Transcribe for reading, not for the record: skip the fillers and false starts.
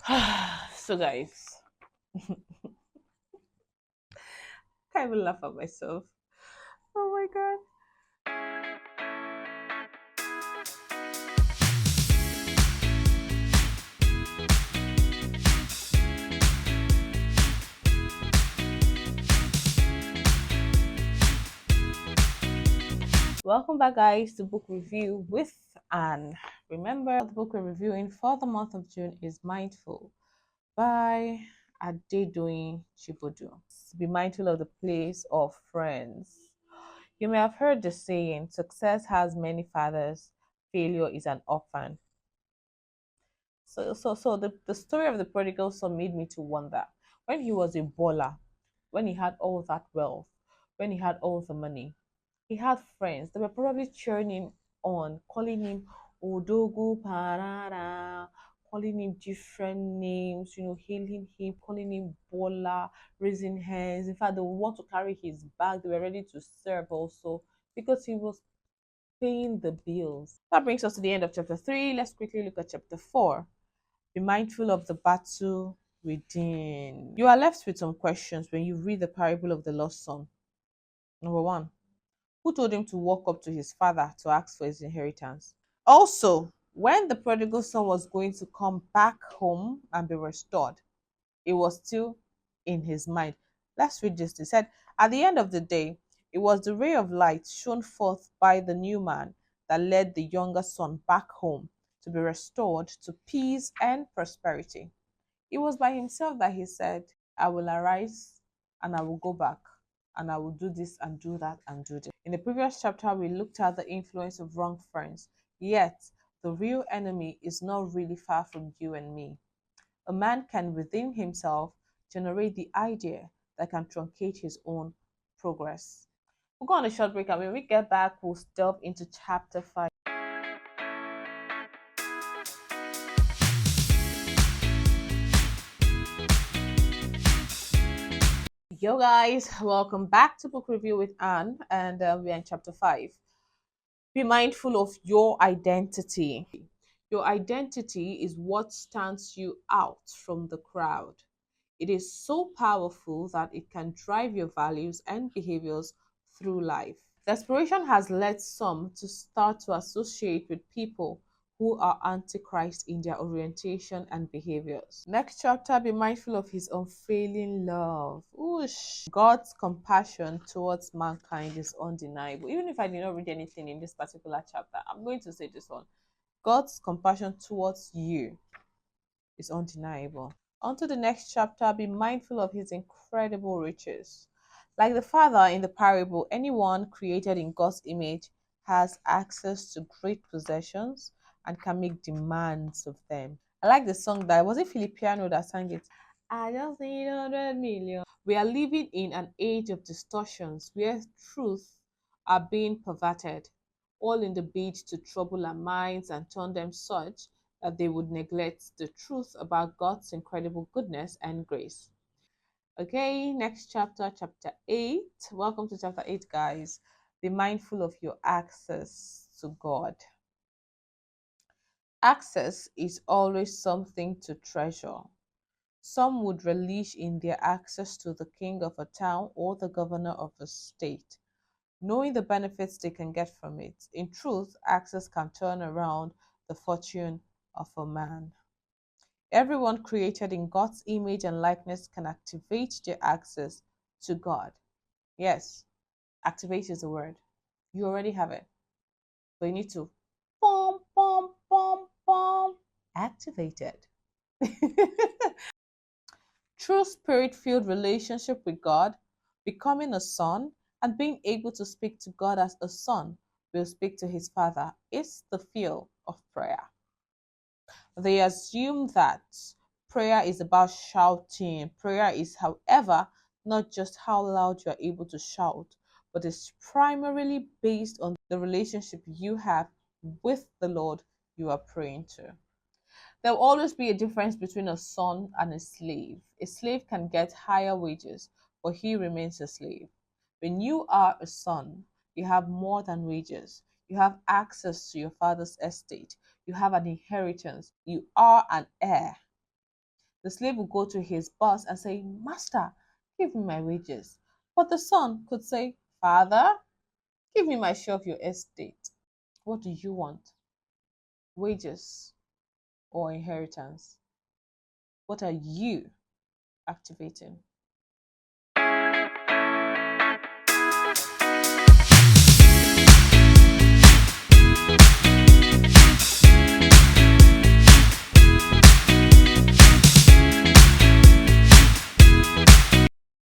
So, guys, can't even laugh at myself. Oh my god. Welcome back, guys, to book review with Anne. Remember, the book we're reviewing for the month of June is Mindful by Adedoyin Chibodu. Be mindful of the place of friends. You may have heard the saying, success has many fathers, failure is an orphan. So the story of the prodigal son made me to wonder. When he was a baller, when he had all that wealth, when he had all the money, he had friends that were probably churning on, calling him Odogu Parara, calling him different names, hailing him, calling him Bola, raising hands. In fact, they would want to carry his bag. They were ready to serve also because he was paying the bills. That brings us to the end of chapter 3. Let's quickly look at chapter 4. Be mindful of the battle within. You are left with some questions when you read the parable of the lost son. Number one, who told him to walk up to his father to ask for his inheritance? Also, when the prodigal son was going to come back home and be restored, it was still in his mind. Let's read this. He said, at the end of the day, it was the ray of light shone forth by the new man that led the younger son back home to be restored to peace and prosperity. It was by himself that he said, I will arise and I will go back and I will do this and do that and do this. In the previous chapter, we looked at the influence of wrong friends. Yet, the real enemy is not really far from you and me. A man can within himself generate the idea that can truncate his own progress. We'll go on a short break, and when we get back, we'll delve into chapter 5. Yo, guys, welcome back to Book Review with Anne, and we're in chapter 5. Be mindful of your identity. Your identity is what stands you out from the crowd. It is so powerful that it can drive your values and behaviors through life. Desperation has led some to start to associate with people who are antichrist in their orientation and behaviors. Next chapter, be mindful of his unfailing love. Oosh. God's compassion towards mankind is undeniable. Even if I did not read anything in this particular chapter, I'm going to say this one. God's compassion towards you is undeniable. On to the next chapter, be mindful of his incredible riches. Like the father in the parable, anyone created in God's image has access to great possessions and can make demands of them. I like the song that was it Filippiano that sang it. I just need 100 million. We are living in an age of distortions where truths are being perverted, all in the bid to trouble our minds and turn them such that they would neglect the truth about God's incredible goodness and grace. Okay, next chapter, chapter 8. Welcome to chapter 8, guys. Be mindful of your access to God. Access is always something to treasure. Some would relish in their access to the king of a town or the governor of a state, knowing the benefits they can get from it. In truth, access can turn around the fortune of a man. Everyone created in God's image and likeness can activate their access to God. Yes, activate is the word. You already have it, but you need to boom, boom, boom, boom, activate it. True spirit filled relationship with God, becoming a son, and being able to speak to God as a son will speak to his father is the feel of prayer. They assume that prayer is about shouting. Prayer is, however, not just how loud you are able to shout, but is primarily based on the relationship you have with the Lord you are praying to. There will always be a difference between a son and a slave. A slave can get higher wages, but he remains a slave. When you are a son, you have more than wages. You have access to your father's estate. You have an inheritance. You are an heir. The slave would go to his boss and say, Master, give me my wages. But the son could say, Father, give me my share of your estate. What do you want? Wages or inheritance? What are you activating?